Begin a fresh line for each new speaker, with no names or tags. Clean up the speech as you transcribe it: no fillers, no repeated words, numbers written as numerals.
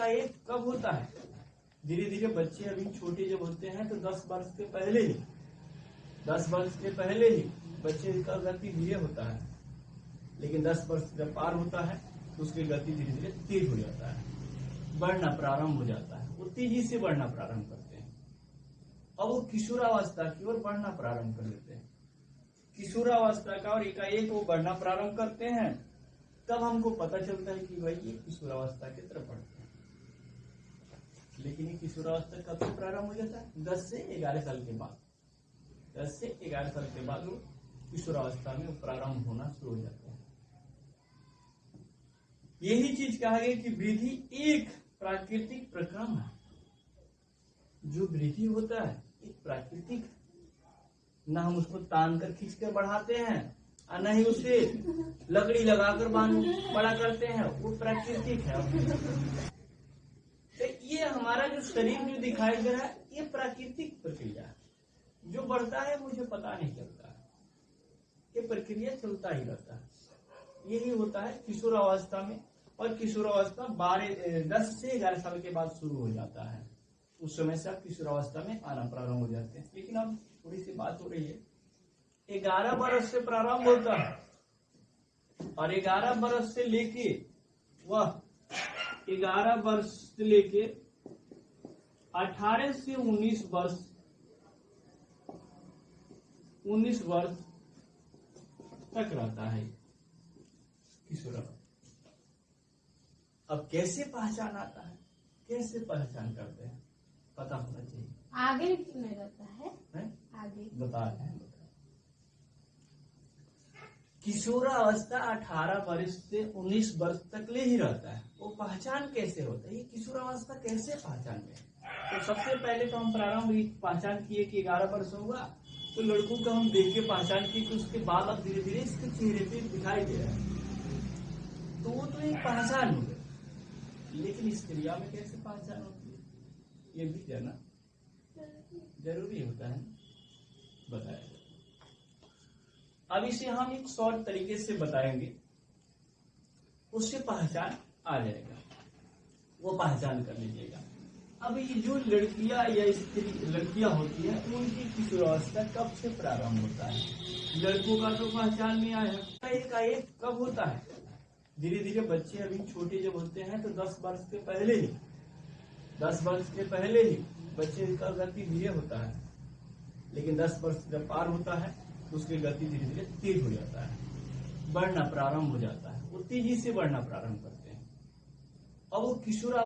एकाएक कब होता है? धीरे धीरे बच्चे अभी छोटे जब होते हैं तो 10 वर्ष के पहले ही बच्चे का गति धीरे होता है, लेकिन 10 वर्ष जब पार होता है तो उसकी गति धीरे धीरे तेज हो जाता है, बढ़ना प्रारंभ हो जाता है, वो तेजी से बढ़ना प्रारंभ करते हैं। अब वो किशोरावस्था की ओर बढ़ना प्रारंभ कर देते हैं। किशोरावस्था का और एकाएक वो बढ़ना प्रारंभ करते हैं, तब हमको पता चलता है कि भाई ये किशोरावस्था की तरफ बढ़ते हैं। लेकिन ये किशोरावस्था कब से प्रारंभ हो जाता है? 10 से 11 साल के बाद। 10 से 11 साल के बाद वो किशोरावस्था में प्रारंभ होना शुरू हो जाता है। यही चीज कहा गया कि वृद्धि एक प्राकृतिक प्रक्रम है। जो वृद्धि होता है एक प्राकृतिक, न हम उसको तान कर खींच कर बढ़ाते हैं और न ही उसे लकड़ी लगाकर बड़ा करते हैं, वो प्राकृतिक है। तो ये हमारा जो शरीर जो दिखाई दे रहा है ये प्राकृतिक प्रक्रिया है। जो बढ़ता है मुझे पता नहीं चलता, ये प्रक्रिया चलता ही रहता है। यही होता है किशोरावस्था में, और किशोरावस्था 10 से 11 साल के बाद शुरू हो जाता है। उस समय से आप किशोरावस्था में आना प्रारंभ हो जाते हैं। लेकिन अब थोड़ी सी बात हो रही है, 11 वर्ष से प्रारंभ होता है और 11 वर्ष से लेके 11 वर्ष से लेके 18 से 19 वर्ष 19 वर्ष तक रहता है किशोरावस्था। अब कैसे पहचान आता है, कैसे पहचान करते हैं, पता होना चाहिए।
आगे नहीं रहता है? आगे
बता रहे हैं। किशोरावस्था 18 वर्ष से 19 वर्ष तक ले ही रहता है। वो पहचान कैसे होता है, ये किशोरावस्था कैसे पहचान में? तो सबसे पहले तो हम प्रारंभ पहचान किए कि 11 वर्ष हुआ तो लड़कों को हम देख के पहचान किए कि उसके बाल अब धीरे धीरे इसके चेहरे पे दिखाई दे रहा है, तो वो तो एक पहचान हो गई। लेकिन इस क्रिया में कैसे पहचान होती है, ये भी जानना जरूरी होता है, बताया। अब इसे हम एक शॉर्ट तरीके से बताएंगे, उससे पहचान आ जाएगा, वो पहचान कर लीजिएगा। अब ये जो लड़कियां या स्त्री लड़कियां होती है उनकी किशोरावस्था कब से प्रारंभ होता है? लड़कों का तो पहचान में आया। एकाएक कब होता है? धीरे धीरे बच्चे अभी छोटे जब होते हैं तो 10 वर्ष के पहले ही बच्चे का गति धीरे होता है, लेकिन 10 वर्ष जब पार होता है तो उसकी गति धीरे धीरे तेज हो जाता है, बढ़ना प्रारंभ हो जाता है, वो तेजी से बढ़ना प्रारंभ करते हैं। अब वो किशोर